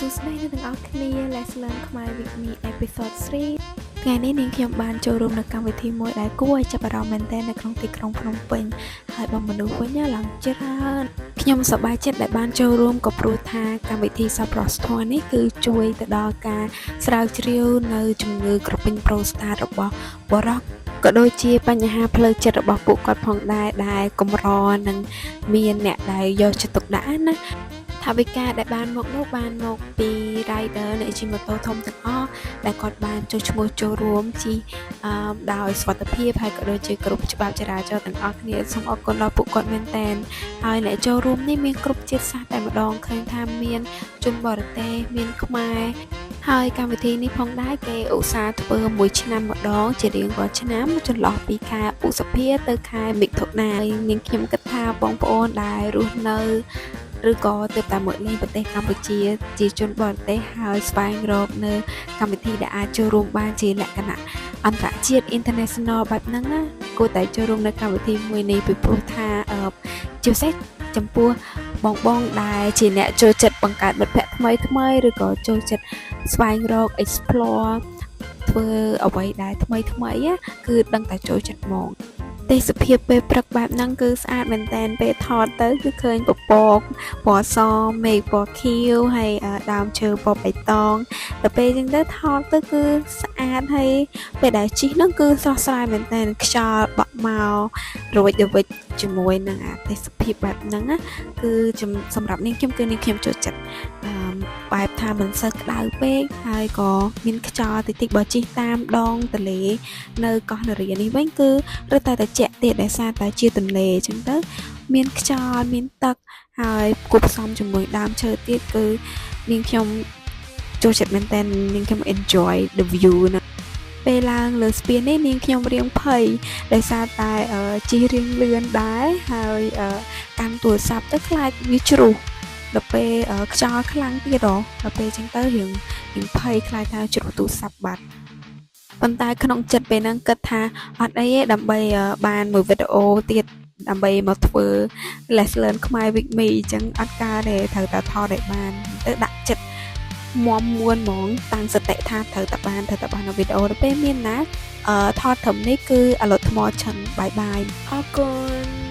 សួស្តីអ្នកទាំងអស់គ្នា Let's Learn Khmer with me episode 3 ថ្ងៃនេះនាងខ្ញុំបានចូលរួមនៅកម្មវិធីមួយដែលគួរឲ្យចាប់អារម្មណ៍មែនទែននៅក្នុងទីក្រុងភ្នំពេញហើយបងមនុស្សវិញឡើងច្រើនខ្ញុំសប្បាយចិត្តដែលបានចូលរួមក៏ព្រោះថាកម្មវិធីសប្បុរសធម៌នេះគឺជួយទៅដល់ការស្រាវជ្រាវនៅជំងឺក្រពេញប្រូស្តាតរបស់បុរសក៏ដូចជាបញ្ហាផ្លូវចិត្តរបស់ពួកគាត់ផងដែរដែលកម្រនិងមានអ្នកដែលយកចិត្តទុកដាក់ណាថាវិការដែលបានមកនោះបានមកពី rider អ្នកជិះម៉ូតូធំទាំងអស់ដែលគាត់បានចុះឈ្មោះចូលរួមជិះដោយសុវត្ថិភាពហើយក៏ដូចជាគ្រប់ច្បាប់ចរាចរណ៍ទាំងអស់គ្នាសូមអរគុណដល់ពួកគាត់មែនតើហើយអ្នកចូលរួមនេះមានគ្រប់ជាតិសាសន៍តែម្ដងឃើញថាមានជនបរទេសមានខ្មែរហើយកម្មវិធីនេះផងដែរគេឧស្សាហ៍ធ្វើមួយឆ្នាំម្ដងជារៀងរាល់ឆ្នាំចន្លោះពីខែឧសភាទៅខែមិថុនានាងខ្ញុំគិតថាបងប្អូនដែលរស់នៅឬក៏ទើបតែមកលេងប្រទេសកម្ពុជាជាជនបរទេសហើយស្វែងរកនៅកម្មវិធីដែលអាចចូលរួមបានជាលក្ខណៈអន្តរជាតិ international បែបហ្នឹងណាគួរតែចូលរួមនៅកម្មវិធីមួយនេះពីព្រោះថាជាពិសេសចំពោះបងដែលជាអ្នកចូលចិត្តបង្កើតមិត្តភ័ក្តិថ្មីឬក៏ចូលចិត្តស្វែងរក explore ធ្វើអ្វីដែលថ្មីគឺដឹងតែចូលចិត្តហ្មងទេសភាពពេលព្រឹកបែបហ្នឹងគឺស្អាតមែនតើពេលថតទៅគឺឃើញពពកពណ៌សមេឃពណ៌ខៀវហើយដើមឈើពណ៌បៃតងដល់ពេលអញ្ចឹងទៅថតទៅគឺស្អាតហើយពេលដែលជិះហ្នឹងគឺស្រស់ស្រាយមែនតើខ្យល់បក់មករួចវិចជាមួយនឹងទេសភាពបែបហ្នឹងណាគឺសម្រាប់នាងខ្ញុំគឺនាងខ្ញុំចូលចិត្តបែបថាមិនសូវក្តៅពេកហើយក៏មានខ្យល់តិចបើជិះតាមដងទន្លេនៅកោះនរានេះវិញគឺរឹតតែត្រជាក់ទៀតដោយសារតែជាទន្លេអញ្ចឹងទៅមានខ្យល់មានទឹកហើយគួបផ្សំជាមួយដើមឈើទៀតគឺនាងខ្ញុំចូលចិត្តមែនតើនាងខ្ញុំ enjoy the view ណាពេលឡើងលើស្ពាននេះនាងខ្ញុំរៀងភ័យដោយសារតែជិះរៀងលឿនដែរហើយកាន់ទូរស័ព្ទទៅខ្លាចវាជ្រុះដល់ពេលខ្យល់ខ្លាំងទៀតដល់ពេលអញ្ចឹងទៅរៀងភ័យខ្លាចថាជ្រុះទូរស័ព្ទបាត់ប៉ុន្តែក្នុងចិត្តពេលហ្នឹងគិតថាអត់អីទេដើម្បីបានមួយវីដេអូទៀតដើម្បីមកធ្វើ Let's Learn Khmer with me អញ្ចឹងអត់កើតទេត្រូវតែថតឲ្យបានទៅដាក់ចិត្តមួនហ្មងតាំងសតិថាត្រូវតែបាននៅវីដេអូទៅពេលមានណាថតត្រឹមនេះគឺអាឡុតថ្មឆឹងបាយអរគុណ